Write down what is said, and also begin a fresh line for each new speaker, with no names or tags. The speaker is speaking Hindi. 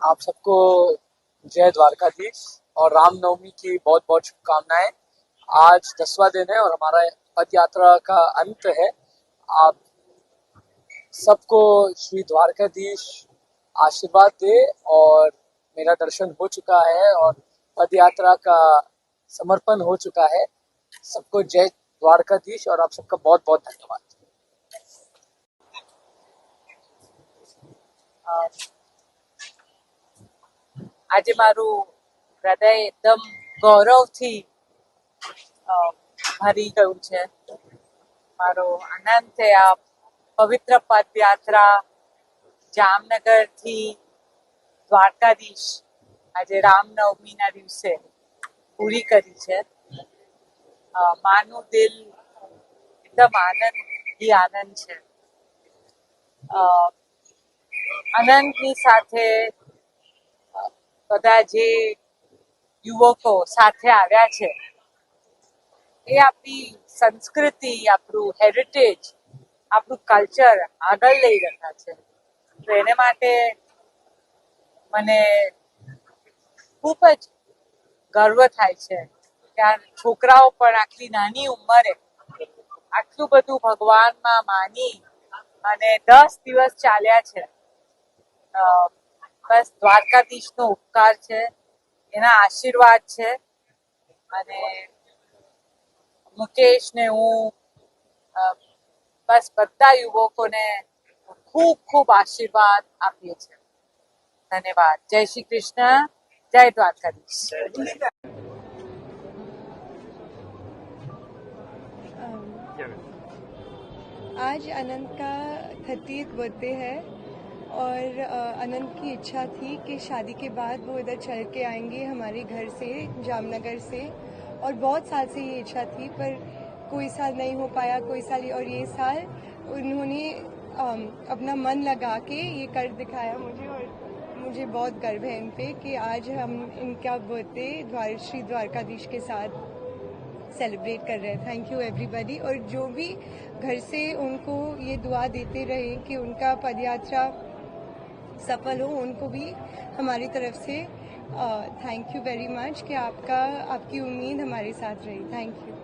आप सबको जय द्वारकाधीश और रामनवमी की बहुत बहुत शुभकामनाएं। आज 10वां दिन है और हमारा पद यात्रा का अंत है। आप सबको श्री द्वारकाधीश आशीर्वाद दे और मेरा दर्शन हो चुका है और पद यात्रा का समर्पण हो चुका है। सबको जय द्वारकाधीश और आप सबका बहुत बहुत धन्यवाद।
આજે મારું હૃદય એકદમ ગૌરવથી ભરી ગયું છે. મારો આનંદ છે આ પવિત્ર પદયાત્રા જામનગરથી દ્વારકાધીશ આજે રામનવમીના દિવસે પૂરી કરી છે. માનું દિલ એકદમ આનંદથી આનંદ છે. આનંદની સાથે બધા જે યુવકો સાથે આવ્યા છે એ આપણી સંસ્કૃતિ, આપણું હેરિટેજ, આપણું કલ્ચર આગળ લઈ રહ્યા છે. તો એને માટે મને ખૂબ જ ગર્વ થાય છે કે આ છોકરાઓ પણ આટલી નાની ઉંમરે આટલું બધું ભગવાનમાં માની અને 10 દિવસ ચાલ્યા છે. બસ દ્વારકાધીશનો ઉપકાર છે, એના આશીર્વાદ છે. અને મુકેશ ને હું બસ બધા યુવકોને ખૂબ ખૂબ આશીર્વાદ આપીએ છીએ. ધન્યવાદ. જય શ્રી કૃષ્ણ, જય દ્વારકાધીશ.
आज अनंत का 30th बर्थडे है और अनंत की इच्छा थी कि शादी के बाद वो इधर चल के आएंगे हमारे घर से, जामनगर से, और बहुत साल से ये इच्छा थी पर कोई साल नहीं हो पाया, कोई साल, और ये साल उन्होंने अपना मन लगा के ये कर दिखाया मुझे, और मुझे बहुत गर्व है इन पे कि आज हम इनका बर्थडे श्री द्वारकाधीश के साथ सेलिब्रेट कर रहे हैं. Thank you everybody. और जो भी घर से उनको ये दुआ देते रहे कि उनका पदयात्रा सफल हो, उनको भी हमारी तरफ से थैंक यू वेरी मच कि आपकी उम्मीद हमारे साथ रही. Thank you.